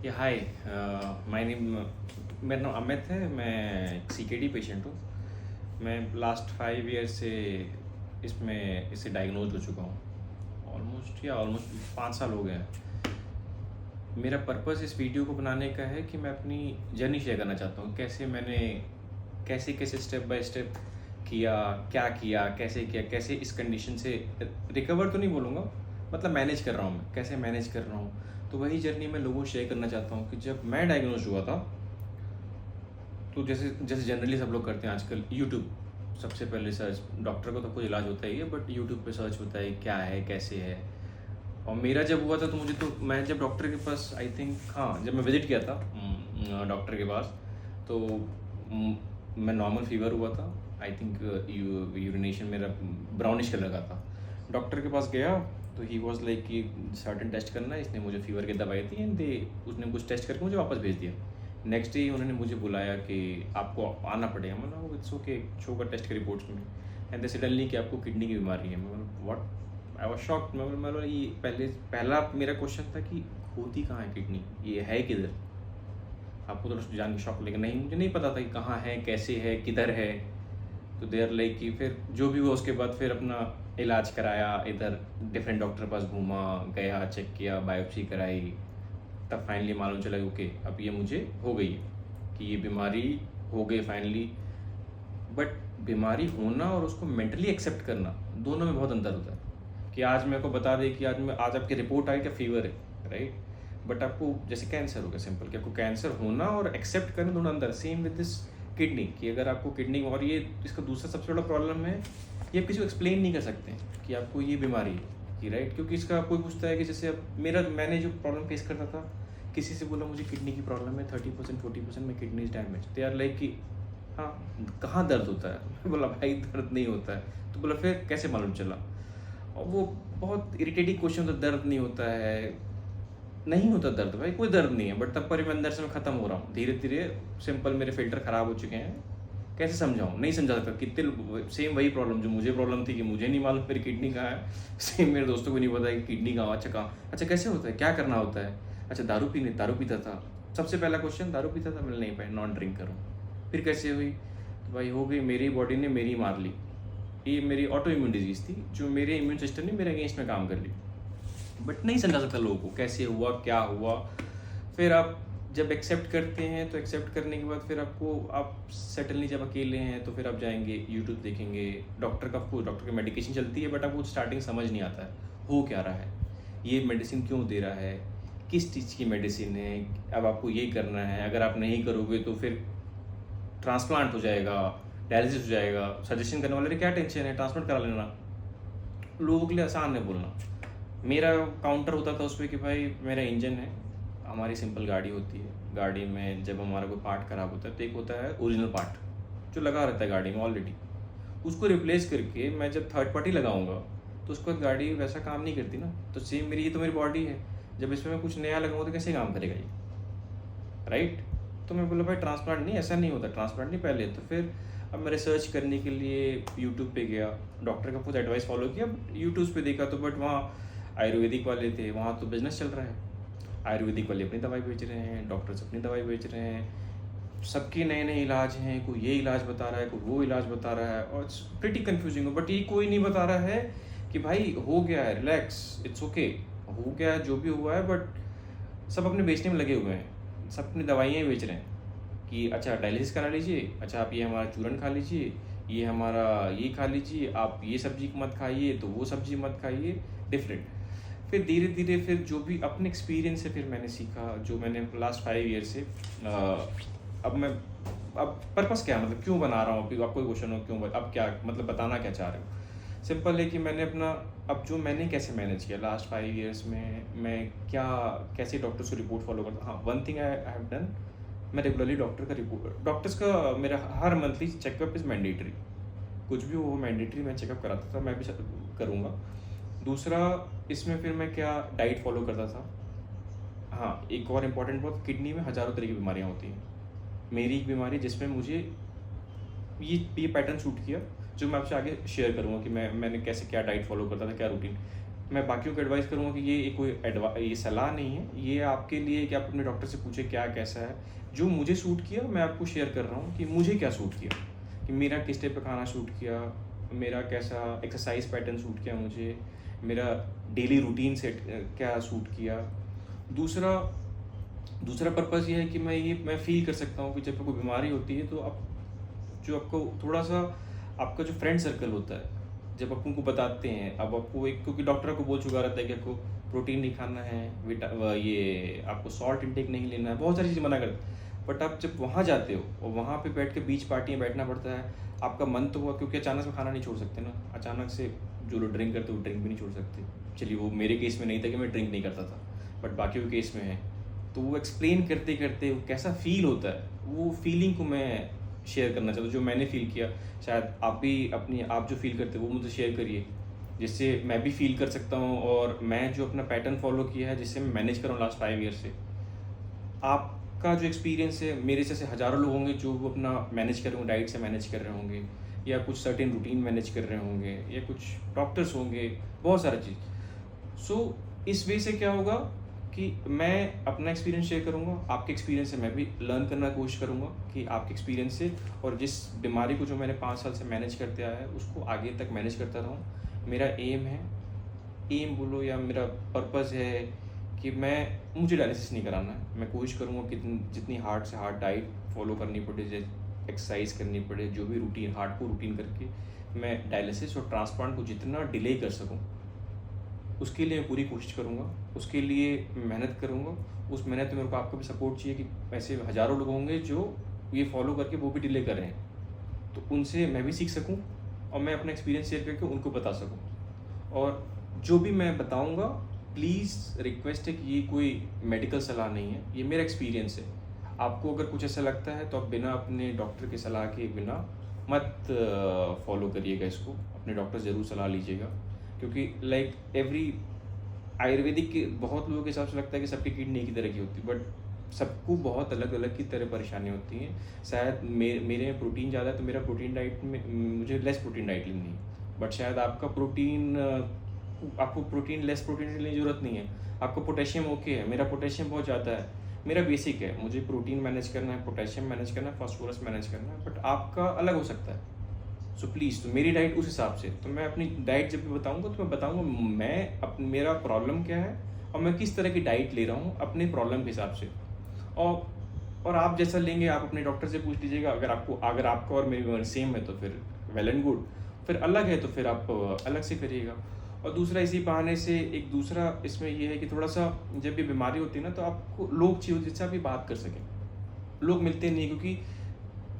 या हाय, my name मेरा नाम अमित है। मैं एक सीकेडी पेशेंट हूँ। मैं लास्ट 5 ईयर से इससे डायग्नोज हो चुका हूँ। ऑलमोस्ट 5 साल हो गए हैं। मेरा पर्पस इस वीडियो को बनाने का है कि मैं अपनी जर्नी शेयर करना चाहता हूँ। कैसे कैसे स्टेप बाय स्टेप किया, कैसे किया, कैसे इस कंडीशन से रिकवर तो नहीं बोलूँगा, मतलब मैनेज कर रहा हूँ। मैं कैसे मैनेज कर रहा हूँ, तो वही जर्नी मैं लोगों को शेयर करना चाहता हूँ कि जब मैं डायग्नोज हुआ था, तो जैसे जैसे जनरली सब लोग करते हैं आजकल, यूट्यूब सबसे पहले सर्च। डॉक्टर को तो कोई इलाज होता ही है, बट यूट्यूब पे सर्च होता है क्या है कैसे है। और मेरा जब हुआ था तो मैं जब डॉक्टर के पास, आई थिंक, हाँ, जब मैं विजिट किया था डॉक्टर के पास, तो मैं नॉर्मल फीवर हुआ था। आई थिंक यूरिनेशन मेरा ब्राउनिश कलर का था। डॉक्टर के पास गया तो ही वॉज लाइक कि सर्टेन टेस्ट करना है। इसने मुझे फीवर की दवाई दी एंड उसने कुछ टेस्ट करके मुझे वापस भेज दिया। नेक्स्ट डे उन्होंने मुझे बुलाया कि आपको आना पड़ेगा। मतलब इट्स ओके, शो का टेस्ट के रिपोर्ट्स में। एंड दे सडनली कि आपको किडनी की बीमारी है। मैं मतलब व्हाट, आई वाज शॉक्ड। मतलब ये पहला मेरा क्वेश्चन था कि होती कहाँ है किडनी, ये है किधर। आपको तो जान के शॉक, लेकिन नहीं, मुझे नहीं पता था कि कहाँ है, कैसे है, किधर है। तो देर लाइक कि फिर जो भी हुआ उसके बाद फिर अपना इलाज कराया, इधर डिफरेंट डॉक्टर पास घूमा, गया, चेक किया, बायोप्सी कराई। तब फाइनली मालूम चला कि ओके, अब ये मुझे हो गई है, कि ये बीमारी हो गई फाइनली। बट बीमारी होना और उसको मेंटली एक्सेप्ट करना, दोनों में बहुत अंतर होता है। कि आज मेरे को बता दे कि आज आपकी रिपोर्ट आई क्या फीवर है, राइट। बट आपको जैसे कैंसर हो गया, सिंपल, कि आपको कैंसर होना और एक्सेप्ट करना, दोनों अंदर। सेम विद दिस किडनी, कि अगर आपको किडनी, और ये इसका दूसरा सबसे बड़ा प्रॉब्लम है, ये आप किसी को एक्सप्लेन नहीं कर सकते कि आपको ये बीमारी है, कि राइट। क्योंकि इसका कोई पूछता है कि जैसे अब मैंने जो प्रॉब्लम फेस करता था, किसी से बोला मुझे किडनी की प्रॉब्लम है, 30% 40% में kidney is damage. They are like कि हाँ, कहाँ दर्द होता है। मैं बोला भाई दर्द नहीं होता है। तो बोला फिर कैसे मालूम चला। और वो बहुत इरिटेटिंग क्वेश्चन था, दर्द नहीं होता है। नहीं होता दर्द भाई, कोई दर्द नहीं है। बट तब पर मैं अंदर से मैं ख़त्म हो रहा हूँ धीरे धीरे। सिंपल, मेरे फिल्टर ख़राब हो चुके हैं। कैसे समझाऊँ, नहीं समझा सकता। कितने सेम वही प्रॉब्लम जो मुझे प्रॉब्लम थी कि मुझे नहीं मालूम मेरी किडनी कहाँ है, सेम मेरे दोस्तों को नहीं पता कि किडनी कहाँ। अच्छा कहाँ, अच्छा कैसे होता है, क्या करना होता है। अच्छा दारू पीता था। सबसे पहला क्वेश्चन, दारू पीता था। मैंने नहीं पाया, नॉन ड्रिंक करूँ। फिर कैसे हुई, तो भाई हो गई, मेरी बॉडी ने मेरी मार ली। ये मेरी ऑटो इम्यून डिजीज़ थी, जो मेरे इम्यून सिस्टम ने मेरे अगेंस्ट में काम कर ली। बट नहीं समझा सकता लोगों को कैसे हुआ, क्या हुआ। फिर आप जब एक्सेप्ट करते हैं, तो एक्सेप्ट करने के बाद फिर आप सेटल नहीं, जब अकेले हैं तो फिर आप जाएंगे, यूट्यूब देखेंगे। डॉक्टर की मेडिकेशन चलती है, बट आपको स्टार्टिंग समझ नहीं आता है हो क्या रहा है, ये मेडिसिन क्यों दे रहा है, किस चीज़ की मेडिसिन है, अब आपको ये करना है। अगर आप नहीं करोगे तो फिर ट्रांसप्लांट हो जाएगा, डायलिसिस हो जाएगा। सजेशन करने वाले क्या टेंशन है, ट्रांसप्लांट करा लेना। लोगों के लिए आसान है बोलना। मेरा काउंटर होता था उस पर कि भाई मेरा इंजन है, हमारी सिंपल गाड़ी होती है, गाड़ी में जब हमारा कोई पार्ट ख़राब होता है तो एक होता है ओरिजिनल पार्ट जो लगा रहता है गाड़ी में ऑलरेडी। उसको रिप्लेस करके मैं जब थर्ड पार्टी लगाऊंगा तो उसके बाद गाड़ी वैसा काम नहीं करती ना। तो सेम ये तो मेरी बॉडी है, जब इसमें मैं कुछ नया लगाऊंगा तो कैसे काम करेगा ये, राइट। तो मैं बोला भाई ट्रांसप्लांट नहीं, ऐसा नहीं होता, ट्रांसप्लांट नहीं पहले। तो फिर अब मैं रिसर्च करने के लिए यूट्यूब पे गया, डॉक्टर का खुद एडवाइस फॉलो किया, यूट्यूब पे देखा तो बट वहाँ आयुर्वेदिक वाले थे, वहाँ तो बिजनेस चल रहा है। आयुर्वेदिक वाले अपनी दवाई बेच रहे हैं, डॉक्टर्स अपनी दवाई बेच रहे हैं, सबके नए नए इलाज हैं। कोई ये इलाज बता रहा है, कोई वो इलाज बता रहा है, और इट्स प्रिटी कन्फ्यूजिंग। बट ये कोई नहीं बता रहा है कि भाई हो गया है, रिलैक्स, इट्स ओके, हो गया है जो भी हुआ है। बट सब अपने बेचने में लगे हुए हैं, सब अपनी दवाइयाँ बेच रहे हैं कि अच्छा डायलिसिस करा लीजिए, अच्छा आप ये हमारा चूरन खा लीजिए, ये हमारा ये खा लीजिए, आप ये सब्जी मत खाइए तो वो सब्जी मत खाइए, डिफरेंट। फिर धीरे धीरे फिर जो भी अपने एक्सपीरियंस से फिर मैंने सीखा, जो मैंने लास्ट 5 ईयर से अब पर्पस क्या है, मतलब क्यों बना रहा हूँ। अभी आपको क्वेश्चन हो क्यों, अब क्या मतलब बताना क्या चाह रहे हो। सिंपल है कि मैंने अपना, अब जो मैंने कैसे मैनेज किया लास्ट 5 ईयर्स में, मैं क्या कैसे डॉक्टर्स को रिपोर्ट फॉलो करता। हाँ, one thing I have done, मैं रेगुलरली डॉक्टर्स का मेरा हर मंथली चेकअप इज़ मैंडेटरी। कुछ भी हो मैंडेटरी मैं चेकअप कराता था, मैं भी करूँगा। दूसरा इसमें फिर मैं क्या डाइट फॉलो करता था। हाँ, एक और इम्पॉर्टेंट बात, किडनी में हज़ारों तरह की बीमारियाँ होती हैं। मेरी एक बीमारी जिसमें मुझे ये पैटर्न सूट किया, जो मैं आपसे आगे शेयर करूँगा कि मैंने कैसे क्या डाइट फॉलो करता था, क्या रूटीन। मैं बाकियों को एडवाइस करूँगा कि ये कोई ये सलाह नहीं है, ये आपके लिए कि आप अपने डॉक्टर से पूछें क्या कैसा है। जो मुझे सूट किया मैं आपको शेयर कर रहा हूँ कि मुझे क्या सूट किया, कि मेरा किस टाइप का खाना सूट किया, मेरा कैसा एक्सरसाइज पैटर्न सूट किया मुझे, मेरा डेली रूटीन सेट क्या सूट किया। दूसरा दूसरा पर्पज़ ये है कि मैं फ़ील कर सकता हूँ कि जब कोई बीमारी होती है तो आप जो आपको थोड़ा-सा आपका जो फ्रेंड सर्कल होता है, जब आप उनको बताते हैं, अब आपको एक क्योंकि डॉक्टर आपको बोल चुका रहता है कि आपको प्रोटीन नहीं खाना है, ये आपको सॉल्ट इंटेक नहीं लेना है, बहुत सारी चीज़ें मना करते हैं। बट आप जब वहाँ जाते हो और वहाँ पे बैठ के बीच पार्टी में बैठना पड़ता है, आपका मन तो हुआ क्योंकि अचानक से खाना नहीं छोड़ सकते ना, अचानक से जो लोग ड्रिंक करते हैं वो ड्रिंक भी नहीं छोड़ सकते। चलिए वो मेरे केस में नहीं था कि मैं ड्रिंक नहीं करता था, बट बाकियों के केस में है। तो वो एक्सप्लेन करते-करते वो कैसा फ़ील होता है, वो फीलिंग को मैं शेयर करना चाहता हूँ, जो मैंने फ़ील किया। शायद आप जो फ़ील करते हो वो मुझे शेयर करिए, जिससे मैं भी फ़ील कर सकता हूँ और मैं जो अपना पैटर्न फ़ॉलो किया है, जिससे मैं मैनेज कर रहा हूँ लास्ट 5 ईयर से। आपका जो एक्सपीरियंस है, मेरे जैसे हज़ारों लोग होंगे जो वो अपना मैनेज कर रहे होंगे, डाइट से मैनेज कर रहे होंगे या कुछ सर्टेन रूटीन मैनेज कर रहे होंगे या कुछ डॉक्टर्स होंगे, बहुत सारी चीज़। सो इस वे से क्या होगा कि मैं अपना एक्सपीरियंस शेयर करूँगा, आपके एक्सपीरियंस से मैं भी लर्न करना कोशिश करूँगा कि आपके एक्सपीरियंस से, और जिस बीमारी को जो मैंने 5 साल से मैनेज करते आया है उसको आगे तक मैनेज करता रहूँ। मेरा एम बोलो या मेरा पर्पज़ है कि मुझे डायलिसिस नहीं कराना है। मैं कोशिश करूँगा कि जितनी हार्ड से हार्ड डाइट फॉलो करनी पड़े, एक्सरसाइज करनी पड़े, जो भी रूटीन हार्ड को रूटीन करके मैं डायलिसिस और ट्रांसप्लांट को जितना डिले कर सकूँ उसके लिए मैं पूरी कोशिश करूँगा, उसके लिए मेहनत करूँगा। उस मेहनत में मेरे को आपका भी सपोर्ट चाहिए कि ऐसे हज़ारों लोग होंगे जो ये फॉलो करके वो भी डिले कर रहे हैं, तो उनसे मैं भी सीख सकूँ और मैं अपना एक्सपीरियंस शेयर करके उनको बता सकूँ। और जो भी मैं बताऊँगा, प्लीज़ रिक्वेस्ट है कि ये कोई मेडिकल सलाह नहीं है, ये मेरा एक्सपीरियंस है। आपको अगर कुछ ऐसा लगता है तो आप बिना अपने डॉक्टर की सलाह के बिना मत फॉलो करिएगा इसको, अपने डॉक्टर ज़रूर सलाह लीजिएगा, क्योंकि लाइक आयुर्वेदिक के बहुत लोगों के हिसाब से लगता है कि सबकी किडनी एक ही तरह की होती है, बट सबको बहुत अलग अलग की तरह परेशानी होती है। शायद मेरे में प्रोटीन ज़्यादा है तो मेरा प्रोटीन डाइट में मुझे लेस प्रोटीन डाइट लेनी है, बट शायद आपको प्रोटीन लेस प्रोटीन लेने की ज़रूरत नहीं है। आपको पोटेशियम ओके है, मेरा पोटेशियम बहुत ज़्यादा है, मेरा बेसिक है, मुझे प्रोटीन मैनेज करना है, पोटेशियम मैनेज करना है, फास्फोरस मैनेज करना है, बट आपका अलग हो सकता है। सो प्लीज़ तो मेरी डाइट उस हिसाब से, तो मैं अपनी डाइट जब भी बताऊँगा तो मैं बताऊँगा मेरा प्रॉब्लम क्या है और मैं किस तरह की डाइट ले रहा हूँ अपने प्रॉब्लम के हिसाब से। और आप जैसा लेंगे आप अपने डॉक्टर से पूछ लीजिएगा। अगर आपका और मेरी बीमारी सेम है तो फिर वेल एंड गुड, फिर अलग है तो फिर आप अलग से करिएगा। और दूसरा इसी बहाने से एक दूसरा इसमें ये है कि थोड़ा-सा जब ये बीमारी होती है ना तो आपको लोग चाहिए जिससे आप ये बात कर सकें। लोग मिलते नहीं, क्योंकि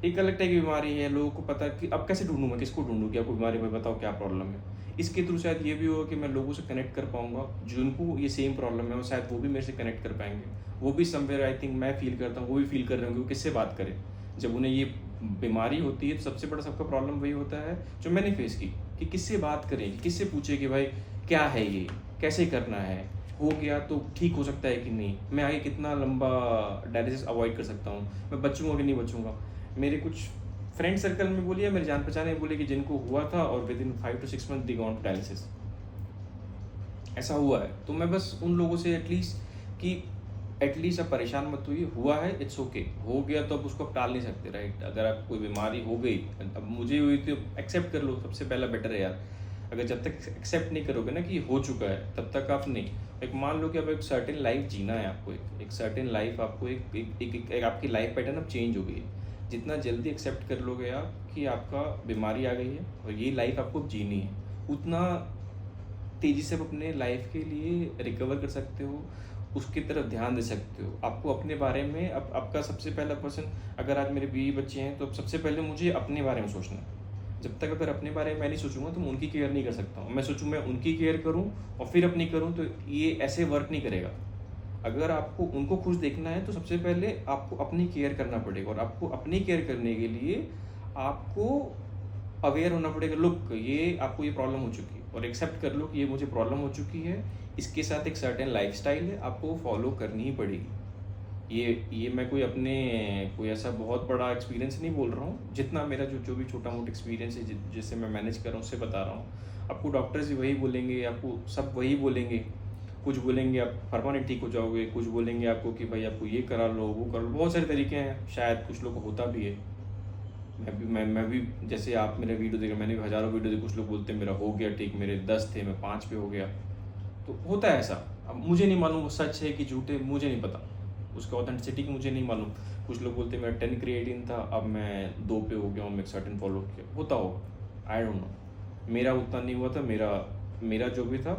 एक अलग टाइप की बीमारी है, लोगों को पता है कि अब कैसे ढूँढूँ मैं, किसको ढूँढूँ कि आपको बीमारी है, बताओ क्या प्रॉब्लम है। इसके थ्रू शायद ये भी होगा कि मैं लोगों से कनेक्ट कर पाऊँगा, जिनको ये सेम प्रॉब्लम है और शायद वो भी मेरे से कनेक्ट कर पाएँगे। वो भी समवेयर आई थिंक मैं फ़ील करता हूँ, वो भी फ़ील कर रहे होंगे, वो किससे बात करें। जब उन्हें ये बीमारी होती है तो सबसे बड़ा सबका प्रॉब्लम वही होता है जो मैंने फेस की, कि किससे बात करें, किससे पूछें कि भाई क्या है ये, कैसे करना है, हो गया तो ठीक हो सकता है कि नहीं, मैं आगे कितना लंबा डायलिसिस अवॉइड कर सकता हूँ, मैं बचूँगा कि नहीं बचूँगा। मेरे कुछ फ्रेंड सर्कल में बोलिए, मेरे जान पहचान में बोलिए कि जिनको हुआ था और within 5 to 6 month they gone to dialysis, ऐसा हुआ है। तो मैं बस उन लोगों से एटलीस्ट आप परेशान मत होइए, हुआ है इट्स ओके, हो गया तो अब उसको आप टाल नहीं सकते, राइट। अगर आप कोई बीमारी हो गई, अब मुझे हुई तो एक्सेप्ट कर लो, सबसे पहला बेटर है यार। अगर जब तक एक्सेप्ट नहीं करोगे ना कि हो चुका है तब तक आप नहीं, एक मान लो कि अब एक सर्टेन लाइफ जीना है आपको, एक सर्टेन लाइफ आपको एक आपकी लाइफ पैटर्न अब चेंज हो गई है। जितना जल्दी एक्सेप्ट कर लोगे आप कि आपका बीमारी आ गई है और ये लाइफ आपको जीनी है, उतना तेज़ी से आप अपने लाइफ के लिए रिकवर कर सकते हो, उसकी तरफ ध्यान दे सकते हो। आपको अपने बारे में आपका सबसे पहला पर्सन, अगर आज मेरे बीवी बच्चे हैं तो सबसे पहले मुझे अपने बारे में सोचना है। जब तक अगर अपने बारे में मैं नहीं सोचूंगा तो मैं उनकी केयर नहीं कर सकता हूँ। मैं सोचूं मैं उनकी केयर करूँ और फिर अपनी करूँ, तो ये ऐसे वर्क नहीं करेगा। अगर आपको उनको खुश देखना है तो सबसे पहले आपको अपनी केयर करना पड़ेगा, और आपको अपनी केयर करने के लिए आपको अवेयर होना पड़ेगा। लुक, ये आपको ये प्रॉब्लम हो चुकी है और एक्सेप्ट कर लो कि ये मुझे प्रॉब्लम हो चुकी है, इसके साथ एक सर्टेन लाइफस्टाइल है, आपको फॉलो करनी ही पड़ेगी। ये मैं कोई ऐसा बहुत बड़ा एक्सपीरियंस नहीं बोल रहा हूँ, जितना मेरा जो भी छोटा मोटा एक्सपीरियंस है जिससे मैं मैनेज कर रहा हूँ उससे बता रहा हूँ। आपको डॉक्टर्स भी वही बोलेंगे, आपको सब वही बोलेंगे। कुछ बोलेंगे आप परमानेंट ठीक हो जाओगे, कुछ बोलेंगे आपको कि भाई आपको ये करा लो, वो कर लो, बहुत सारे तरीके हैं, शायद कुछ लोग को होता भी है। मैं भी जैसे आप मेरे वीडियो देख, मैंने भी हज़ारों वीडियो देखे, कुछ लोग बोलते हैं मेरा हो गया ठीक, मेरे 10 थे मैं 5 पे हो गया। तो होता है ऐसा। अब मुझे नहीं मालूम वो सच है कि झूठ है, मुझे नहीं पता, उसका ऑथेंटिसिटी की मुझे नहीं मालूम। कुछ लोग बोलते हैं मेरा 10 क्रिएटिन था, अब मैं 2 पे हो गया हूँ, मैं सर्टेन फॉलो किया, होता होगा, आई डोंट नो। मेरा उतना नहीं हुआ था, मेरा जो भी था,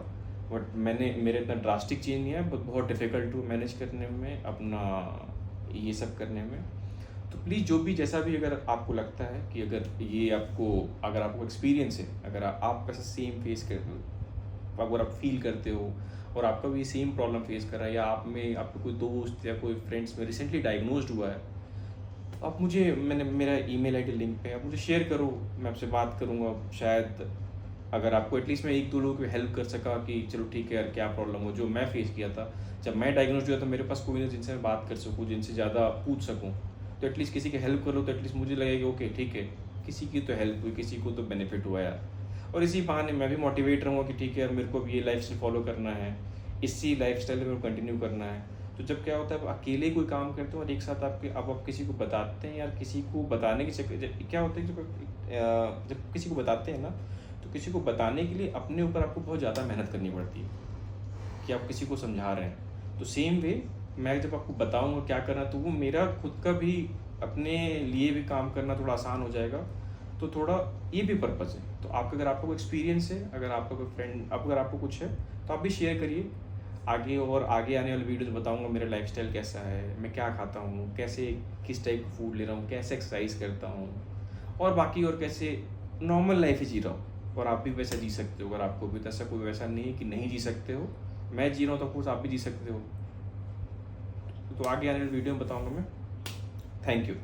बट मेरे इतना ड्रास्टिक चेंज नहीं है, बट बहुत डिफ़िकल्ट हुआ मैनेज करने में, अपना ये सब करने में। तो प्लीज़ जो भी जैसा भी अगर आपको लगता है कि अगर आपको एक्सपीरियंस है, अगर आप ऐसा सेम फेस कर रहे हो, अगर आप फील करते हो और आपका भी सेम प्रॉब्लम फेस कर रहा है, या आपके कोई दोस्त या कोई फ्रेंड्स में रिसेंटली डायग्नोज्ड हुआ है, तो आप मेरा ईमेल आईडी लिंक पे है, आप मुझे शेयर करो, मैं आपसे बात करूँगा। शायद अगर आपको एटलीस्ट मैं 1-2 लोगों की हेल्प कर सका कि चलो ठीक है यार, क्या प्रॉब्लम हो जो मैं फेस किया था जब मैं डायग्नोज हुआ था, मेरे पास कोई ना जिनसे मैं बात कर सकूँ, जिनसे ज़्यादा पूछ सकूँ, तो एटलीस्ट किसी की हेल्प करो, तो एटलीस्ट मुझे लगेगा ओके ठीक है, किसी की तो हेल्प हुई, किसी को तो बेनिफिट हुआ यार। और इसी बहाने मैं भी मोटिवेट रहूँगा कि ठीक है यार, मेरे को भी ये लाइफ स्टाइल फॉलो करना है, इसी लाइफ स्टाइल में मेरे को कंटिन्यू करना है। तो जब क्या होता है, आप अकेले कोई काम करते हो और एक साथ आप किसी को बताते हैं, यार किसी को बताने के चक्कर क्या होता है कि जब किसी को बताते हैं ना, तो किसी को बताने के लिए अपने ऊपर आपको बहुत ज़्यादा मेहनत करनी पड़ती है कि आप किसी को समझा रहे हैं। तो सेम वे मैं जब आपको बताऊंगा क्या करना, तो वो मेरा खुद का भी अपने लिए भी काम करना थोड़ा आसान हो जाएगा। तो थोड़ा ये भी पर्पज़ है। तो अगर आपको कोई एक्सपीरियंस है, अगर आपका कोई फ्रेंड, अगर आपको कुछ है, तो आप भी शेयर करिए आगे। और आगे आने वाले वीडियोस बताऊंगा मेरा लाइफस्टाइल कैसा है, मैं क्या खाता हूँ, कैसे किस टाइप का फूड ले रहा हूँ, कैसे एक्सरसाइज करता हूँ, और बाकी और कैसे नॉर्मल लाइफ ही जी रहा हूँ। और आप भी वैसा जी सकते हो, अगर आपको भी ऐसा कोई वैसा नहीं है कि नहीं जी सकते हो, मैं जी रहा हूँ तो ऑफकोर्स आप भी जी सकते हो। तो आगे आने वाले वीडियो में बताऊँगा मैं। Thank you.